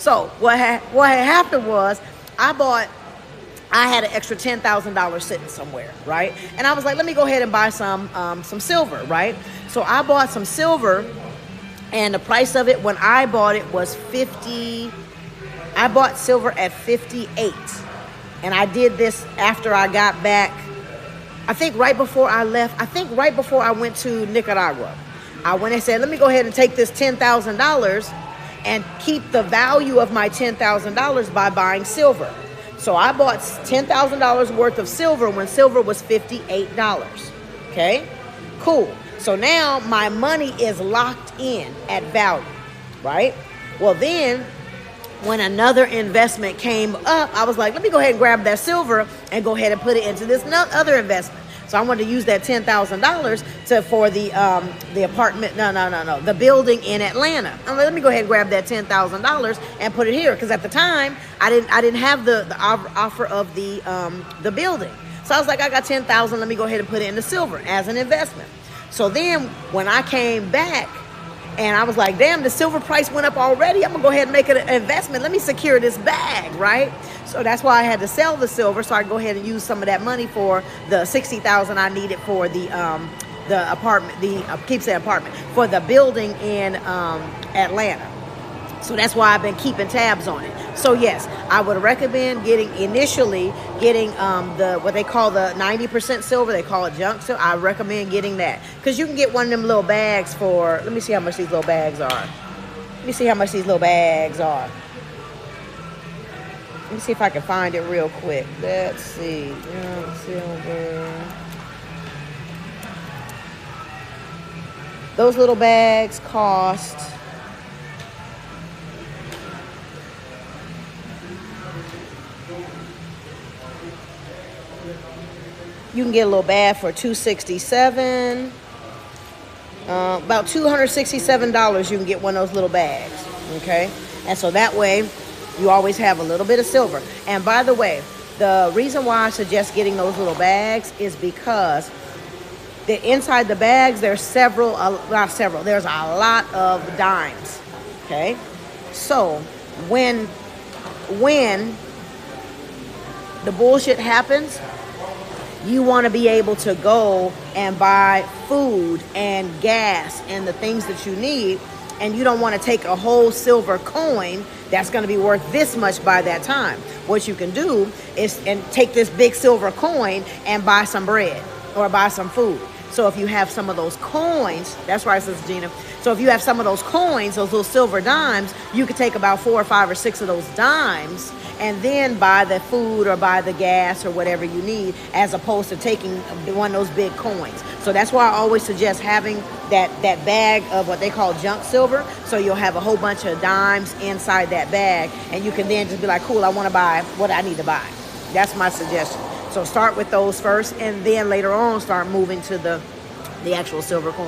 So what had happened was I had an extra $10,000 sitting somewhere, right? And I was like, let me go ahead and buy some silver, right? So I bought some silver, and the price of it when I bought it was 50. I bought silver at 58, and I did this after I got back. I think right before I left. I think right before I went to Nicaragua, I went and said, let me go ahead and take this $10,000 and keep the value of my $10,000 by buying silver. So I bought $10,000 worth of silver when silver was $58. Okay, cool. So now my money is locked in at value, right? Well, then when another investment came up, I was like, let me go ahead and grab that silver and go ahead and put it into this other investment. So I wanted to use that $10,000 for the apartment. The building in Atlanta. I'm like, let me go ahead and grab that $10,000 and put it here, because at the time I didn't have the offer of the building. So I was like, I got $10,000. Let me go ahead and put it into silver as an investment. So then when I came back, and I was like, damn, the silver price went up already. I'm going to go ahead and make it an investment. Let me secure this bag, right? So that's why I had to sell the silver, so I could go ahead and use some of that money for the $60,000 I needed for the apartment, for the building in Atlanta. So that's why I've been keeping tabs on it. So yes, I would recommend initially getting the what they call the 90% silver. They call it junk silver. I recommend getting that, because you can get one of them little bags for, let me see how much these little bags are. Let me see if I can find it real quick. Let's see. Junk silver. Those little bags cost, you can get a little bag for $267. About $267 you can get one of those little bags. Okay? And so that way you always have a little bit of silver. And by the way, the reason why I suggest getting those little bags is because inside the bags there's there's a lot of dimes. Okay? So when the bullshit happens, you want to be able to go and buy food and gas and the things that you need, and you don't want to take a whole silver coin that's going to be worth this much by that time. What you can do is take this big silver coin and buy some bread or buy some food. So if you have some of those coins, that's right, Sister Gina. So if you have some of those coins, those little silver dimes, you could take about 4 or 5 or 6 of those dimes and then buy the food or buy the gas or whatever you need, as opposed to taking one of those big coins. So that's why I always suggest having that bag of what they call junk silver. So you'll have a whole bunch of dimes inside that bag, and you can then just be like, cool, I want to buy what I need to buy. That's my suggestion. So start with those first, and then later on start moving to the actual silver coin.